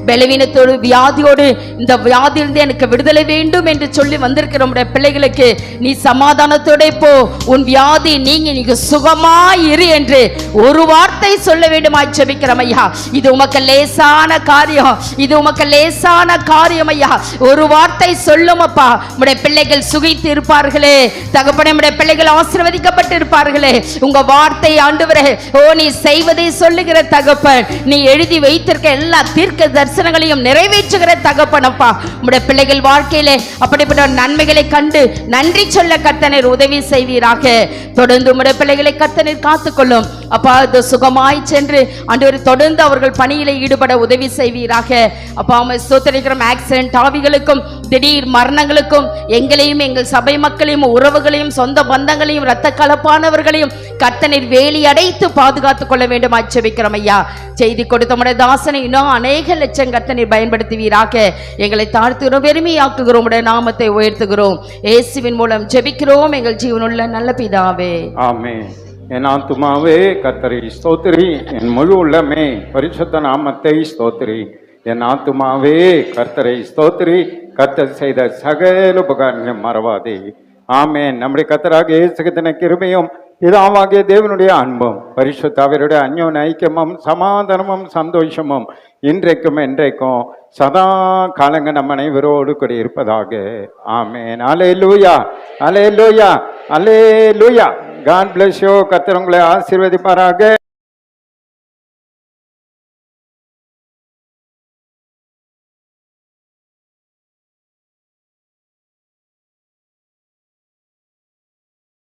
பலவீனத்தோடு வியாதியோடு இந்த வியாதியிலிருந்து எனக்கு விடுதலை வேண்டும் என்று சொல்லி வந்திருக்கிற உம்முடைய பிள்ளைகளுக்கு நீ சமாதானத்தோட போ, உன் வியாதி நீங்க சுகமாய் இரு என்று ஒரு வார்த்தை சொல்ல வேண்டுமாய் ஜெபிக்கிறோம் ஐயா. இது உமக்கு லேசான காரியம், இது உமக்கு லேசான காரியம் ஐயா. ஒரு வார்த்தை சொல்லும் அப்பா, உம்முடைய பிள்ளைகள் சுகித்து இருப்பார்களே தகப்பனே, உம்முடைய பிள்ளைகள் ஆசீர்வதிக்கப்பட்டு இருப்பார்களே. உங்க வார்த்தை ஆண்டவரே, ஓ நீ செய்வதை சொல்லுகிற தகப்பன், நீ எழுதி வைத்திருக்க எல்லா தீர்க்க தரிசனங்களையும் நிறைவேற்றுகிற தகப்பன் அப்பா. உம்முடைய பிள்ளைகள் வாழ்க்கையிலே அப்படிப்பட்ட நன்மைகளை கண்டு நன்றி சொல்ல கர்த்தர் உதவி செய்வீராக. தொடர்ந்து உம்முடைய பிள்ளைகளை கர்த்தர் காத்துக்கொள்ளும் அப்பா. அது சுகமாய் சென்று ஆண்டவரே தொடர்ந்து அவர்கள் பணியிலே ஈடுபட உதவி செய்வீராக அப்பா. உம்மை ஸ்தோத்திரிக்கிறோம். ஆக்சிடென்ட் ஆவிகளுக்கும் திடீர் மரணங்களுக்கும் எங்களையும் எங்கள் சபை மக்களையும் உறவுகளையும் சொந்த பந்தங்களையும் இரத்த கலப்பானவர்களையும் கர்த்தர் வேலி அடைத்து பாதுகாத்துக் கொள்ள வேண்டும் ஜெபிக்கிறோம் ஐயா. செய்தி கொடுத்த உம்முடைய தாசனை இன்னும் அநேக லட்சம் கர்த்தர் பயன்படுத்துவீராக. எங்களை தாழ்த்துகிறோம், பெருமையாக்குகிறோம், உம்முடைய நாமத்தை உயர்த்துகிறோம். இயேசுவின் மூலம் ஜெபிக்கிறோம் எங்கள் ஜீவனுள்ள நல்ல பிதாவே, ஆமென். என் ஆத்துமாவே கர்த்தரை ஸ்தோத்திரி, என் முழு உள்ளமே பரிசுத்த நாமத்தை ஸ்தோத்திரி. என் ஆத்துமாவே கர்த்தரை ஸ்தோத்திரி, கர்த்தர் செய்த சகல உபகாரங்களையும் மறவாதே. ஆமென். நம்முடைய கர்த்தராகிய இயேசு கிறிஸ்துவின் கிருபையும் பிதாவாகிய தேவனுடைய அன்பும் பரிசுத்த அவருடைய அந்யோன்ய ஐக்கியமும் சமாதானமும் சந்தோஷமும் இன்றைக்கும் என்றைக்கும் சதா காலங்க நம் அனைவரோடு கூட இருப்பதாக. ஆமென். அல்லேலூயா, அல்லேலூயா, அல்லேலூயா. God bless you. கர்த்தர் உங்களை ஆசீர்வதிப்பாராக.